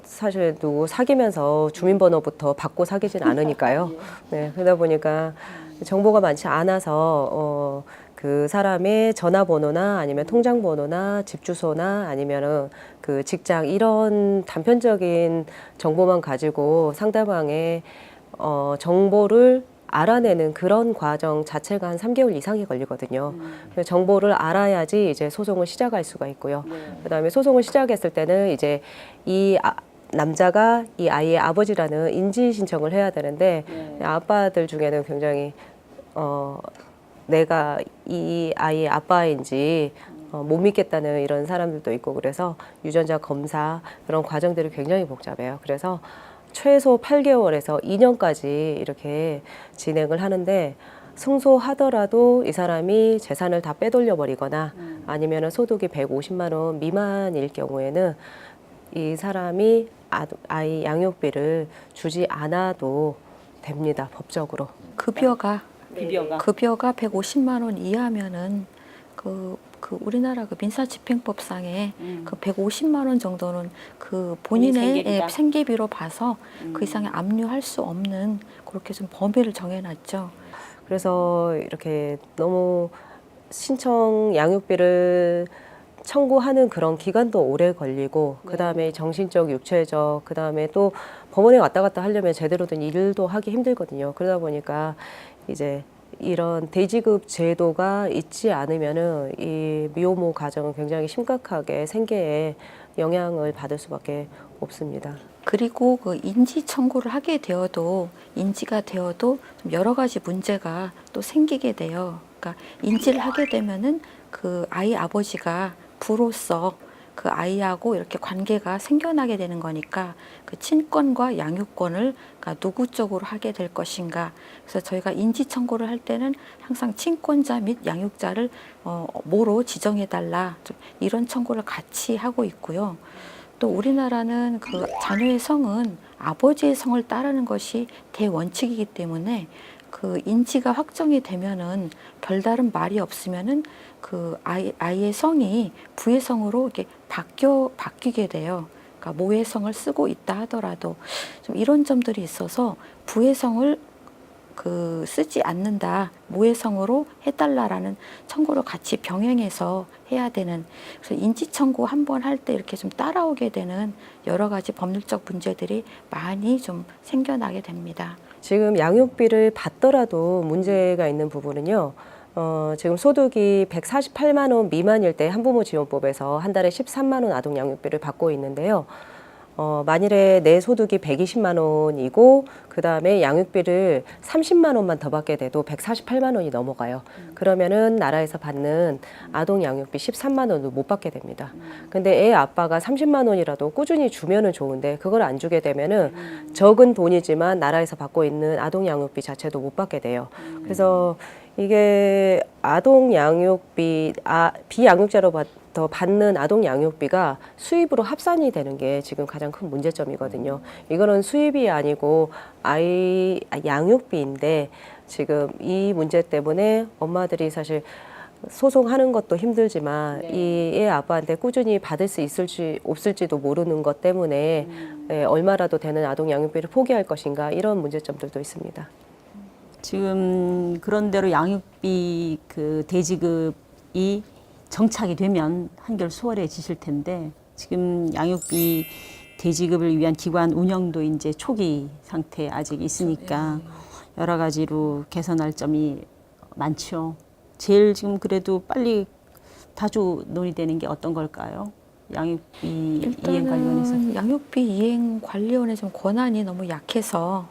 사실 누구 사귀면서 주민번호부터 받고 사귀진 않으니까요. 네, 그러다 보니까 정보가 많지 않아서 그 사람의 전화번호나 아니면 통장번호나 집 주소나 아니면은 그 직장 이런 단편적인 정보만 가지고 상대방의 정보를 알아내는 그런 과정 자체가 한 3개월 이상이 걸리거든요. 그래서 정보를 알아야지 이제 소송을 시작할 수가 있고요. 그다음에 소송을 시작했을 때는 이제 남자가 이 아이의 아버지라는 인지 신청을 해야 되는데 아빠들 중에는 굉장히 내가 이 아이의 아빠인지 못 믿겠다는 이런 사람들도 있고 그래서 유전자 검사 그런 과정들이 굉장히 복잡해요. 그래서 최소 8개월에서 2년까지 이렇게 진행을 하는데 승소하더라도 이 사람이 재산을 다 빼돌려 버리거나 아니면 소득이 150만 원 미만일 경우에는 이 사람이 아이 양육비를 주지 않아도 됩니다. 법적으로. 급여가 150만 원 이하면은 그 우리나라 그 민사집행법상에 그 150만 원 정도는 그 본인의 생계비로 봐서 그 이상의 압류할 수 없는 그렇게 좀 범위를 정해놨죠. 그래서 이렇게 너무 신청 양육비를 청구하는 그런 기간도 오래 걸리고 그다음에 정신적, 육체적, 그다음에 또 법원에 왔다 갔다 하려면 제대로 된 일도 하기 힘들거든요. 그러다 보니까 이제 이런 대지급 제도가 있지 않으면은 이 미혼모 가정은 굉장히 심각하게 생계에 영향을 받을 수밖에 없습니다. 그리고 그 인지 청구를 하게 되어도 인지가 되어도 좀 여러 가지 문제가 또 생기게 돼요. 그러니까 인지를 하게 되면은 그 아이 아버지가 부로서 그 아이하고 이렇게 관계가 생겨나게 되는 거니까 그 친권과 양육권을 그러니까 누구 쪽으로 하게 될 것인가. 그래서 저희가 인지 청구를 할 때는 항상 친권자 및 양육자를 뭐로 지정해달라 이런 청구를 같이 하고 있고요. 또 우리나라는 그 자녀의 성은 아버지의 성을 따르는 것이 대원칙이기 때문에 그 인지가 확정이 되면은 별다른 말이 없으면은 그 아이의 성이 부의 성으로 이렇게 바뀌게 돼요. 그러니까 모의 성을 쓰고 있다 하더라도 좀 이런 점들이 있어서 부의 성을 그 쓰지 않는다, 모의 성으로 해달라라는 청구를 같이 병행해서 해야 되는. 그래서 인지 청구 한 번 할 때 이렇게 좀 따라오게 되는 여러 가지 법률적 문제들이 많이 좀 생겨나게 됩니다. 지금 양육비를 받더라도 문제가 있는 부분은요. 지금 소득이 148만 원 미만일 때 한부모 지원법에서 한 달에 13만 원 아동 양육비를 받고 있는데요. 만일에 내 소득이 120만 원이고 그 다음에 양육비를 30만 원만 더 받게 돼도 148만 원이 넘어가요. 그러면은 나라에서 받는 아동 양육비 13만 원을 못 받게 됩니다. 근데 애 아빠가 30만 원이라도 꾸준히 주면은 좋은데 그걸 안 주게 되면은 적은 돈이지만 나라에서 받고 있는 아동 양육비 자체도 못 받게 돼요. 그래서 이게 아동 양육비, 비양육자로 더 받는 아동 양육비가 수입으로 합산이 되는 게 지금 가장 큰 문제점이거든요. 이거는 수입이 아니고 아이 양육비인데 지금 이 문제 때문에 엄마들이 사실 소송하는 것도 힘들지만 이 애 아빠한테 꾸준히 받을 수 있을지 없을지도 모르는 것 때문에 얼마라도 되는 아동 양육비를 포기할 것인가 이런 문제점들도 있습니다. 지금 그런대로 양육비 그 대지급이 정착이 되면 한결 수월해지실 텐데 지금 양육비 대지급을 위한 기관 운영도 이제 초기 상태에 아직 있으니까 여러 가지로 개선할 점이 많죠. 제일 지금 그래도 빨리 자주 논의되는 게 어떤 걸까요? 양육비 이행 관련해서. 일단은 양육비 이행 관리원의 좀 권한이 너무 약해서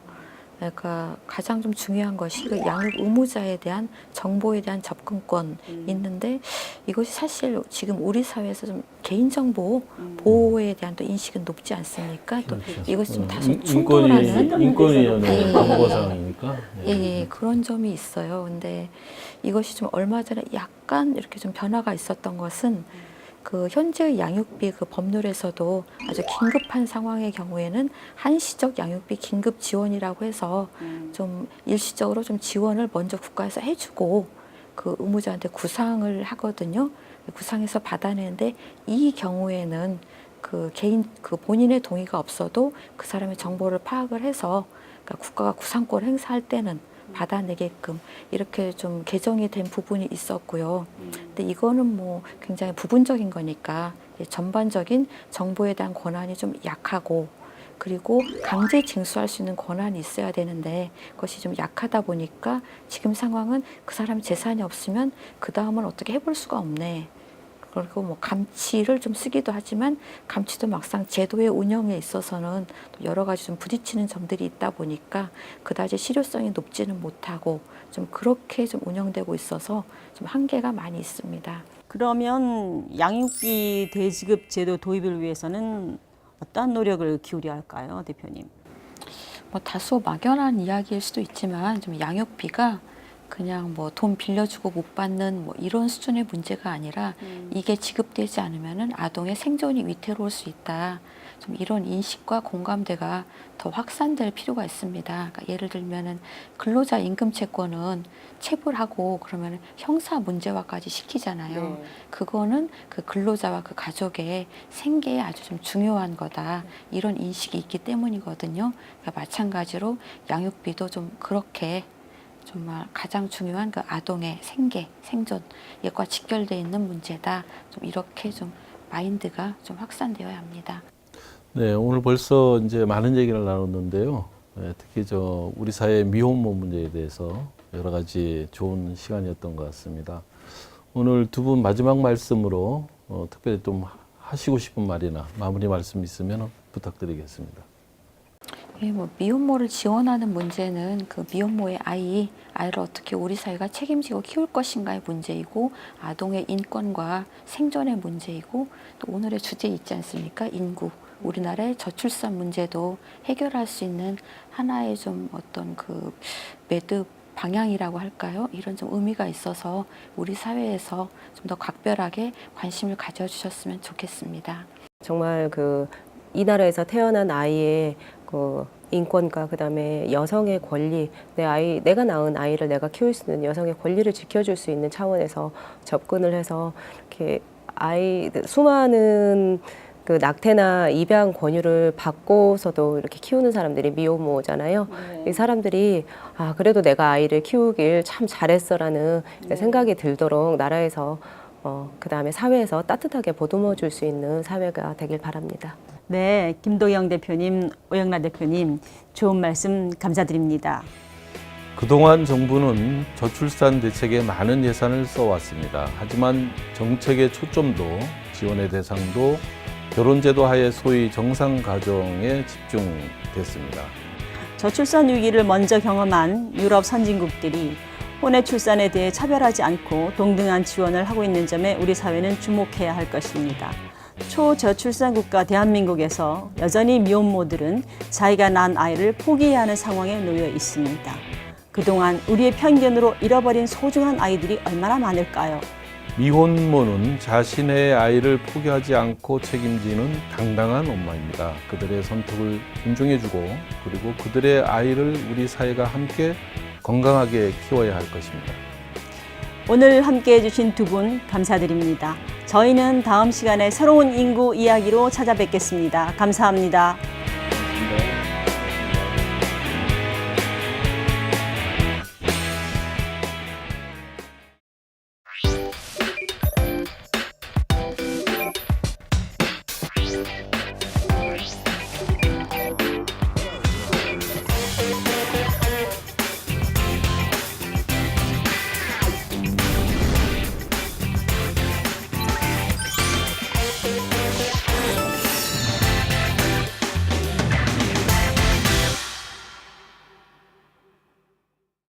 그러니까 가장 좀 중요한 것이 그 양육 의무자에 대한 정보에 대한 접근권 있는데 이것이 사실 지금 우리 사회에서 좀 개인정보 보호에 대한 또 인식은 높지 않습니까? 또 이것이 좀 다소 충돌하는 인권위원회 권고사항이니까. 예, 그런 점이 있어요. 근데 이것이 좀 얼마 전에 약간 이렇게 좀 변화가 있었던 것은 그 현재의 양육비 그 법률에서도 아주 긴급한 상황의 경우에는 한시적 양육비 긴급 지원이라고 해서 좀 일시적으로 좀 지원을 먼저 국가에서 해주고 그 의무자한테 구상을 하거든요. 구상해서 받아내는데 이 경우에는 그 개인 그 본인의 동의가 없어도 그 사람의 정보를 파악을 해서 그러니까 국가가 구상권을 행사할 때는 받아내게끔 이렇게 좀 개정이 된 부분이 있었고요. 근데 이거는 뭐 굉장히 부분적인 거니까 전반적인 정보에 대한 권한이 좀 약하고 그리고 강제 징수할 수 있는 권한이 있어야 되는데 그것이 좀 약하다 보니까 지금 상황은 그 사람이 재산이 없으면 그 다음은 어떻게 해볼 수가 없네. 그리고 뭐 감치를 좀 쓰기도 하지만 감치도 막상 제도의 운영에 있어서는 또 여러 가지 좀 부딪히는 점들이 있다 보니까 그다지 실효성이 높지는 못하고 좀 그렇게 좀 운영되고 있어서 좀 한계가 많이 있습니다. 그러면 양육비 대지급 제도 도입을 위해서는 어떠한 노력을 기울여야 할까요, 대표님? 뭐 다소 막연한 이야기일 수도 있지만 좀 양육비가 그냥 뭐 돈 빌려주고 못 받는 뭐 이런 수준의 문제가 아니라 이게 지급되지 않으면은 아동의 생존이 위태로울 수 있다. 좀 이런 인식과 공감대가 더 확산될 필요가 있습니다. 그러니까 예를 들면은 근로자 임금 채권은 체불 하고 그러면 형사 문제화까지 시키잖아요. 그거는 그 근로자와 그 가족의 생계에 아주 좀 중요한 거다. 이런 인식이 있기 때문이거든요. 그러니까 마찬가지로 양육비도 좀 그렇게 정말 가장 중요한 그 아동의 생계, 생존 이것과 직결되어 있는 문제다. 좀 이렇게 좀 마인드가 좀 확산되어야 합니다. 네, 오늘 벌써 이제 많은 얘기를 나눴는데요. 특히 우리 사회 미혼모 문제에 대해서 여러 가지 좋은 시간이었던 것 같습니다. 오늘 두 분 마지막 말씀으로 특별히 좀 하시고 싶은 말이나 마무리 말씀 있으면 부탁드리겠습니다. 예, 미혼모를 지원하는 문제는 그 미혼모의 아이를 어떻게 우리 사회가 책임지고 키울 것인가의 문제이고, 아동의 인권과 생존의 문제이고, 또 오늘의 주제 있지 않습니까? 인구, 우리나라의 저출산 문제도 해결할 수 있는 하나의 좀 어떤 그 매듭 방향이라고 할까요? 이런 좀 의미가 있어서 우리 사회에서 좀 더 각별하게 관심을 가져주셨으면 좋겠습니다. 정말 이 나라에서 태어난 아이의 인권과 그다음에 여성의 권리, 내가 낳은 아이를 내가 키울 수 있는 여성의 권리를 지켜줄 수 있는 차원에서 접근을 해서 이렇게 수많은 낙태나 입양 권유를 받고서도 이렇게 키우는 사람들이 미혼모잖아요. 이 사람들이 그래도 내가 아이를 키우길 참 잘했어라는 생각이 들도록 나라에서 그다음에 사회에서 따뜻하게 보듬어 줄 수 있는 사회가 되길 바랍니다. 네, 김도영 대표님, 오영라 대표님, 좋은 말씀 감사드립니다. 그동안 정부는 저출산 대책에 많은 예산을 써왔습니다. 하지만 정책의 초점도 지원의 대상도 결혼제도 하에 소위 정상가정에 집중됐습니다. 저출산 위기를 먼저 경험한 유럽 선진국들이 혼외 출산에 대해 차별하지 않고 동등한 지원을 하고 있는 점에 우리 사회는 주목해야 할 것입니다. 초저출산 국가 대한민국에서 여전히 미혼모들은 자기가 낳은 아이를 포기해야 하는 상황에 놓여 있습니다. 그동안 우리의 편견으로 잃어버린 소중한 아이들이 얼마나 많을까요? 미혼모는 자신의 아이를 포기하지 않고 책임지는 당당한 엄마입니다. 그들의 선택을 존중해주고 그리고 그들의 아이를 우리 사회가 함께 건강하게 키워야 할 것입니다. 오늘 함께해 주신 두 분 감사드립니다. 저희는 다음 시간에 새로운 인구 이야기로 찾아뵙겠습니다. 감사합니다.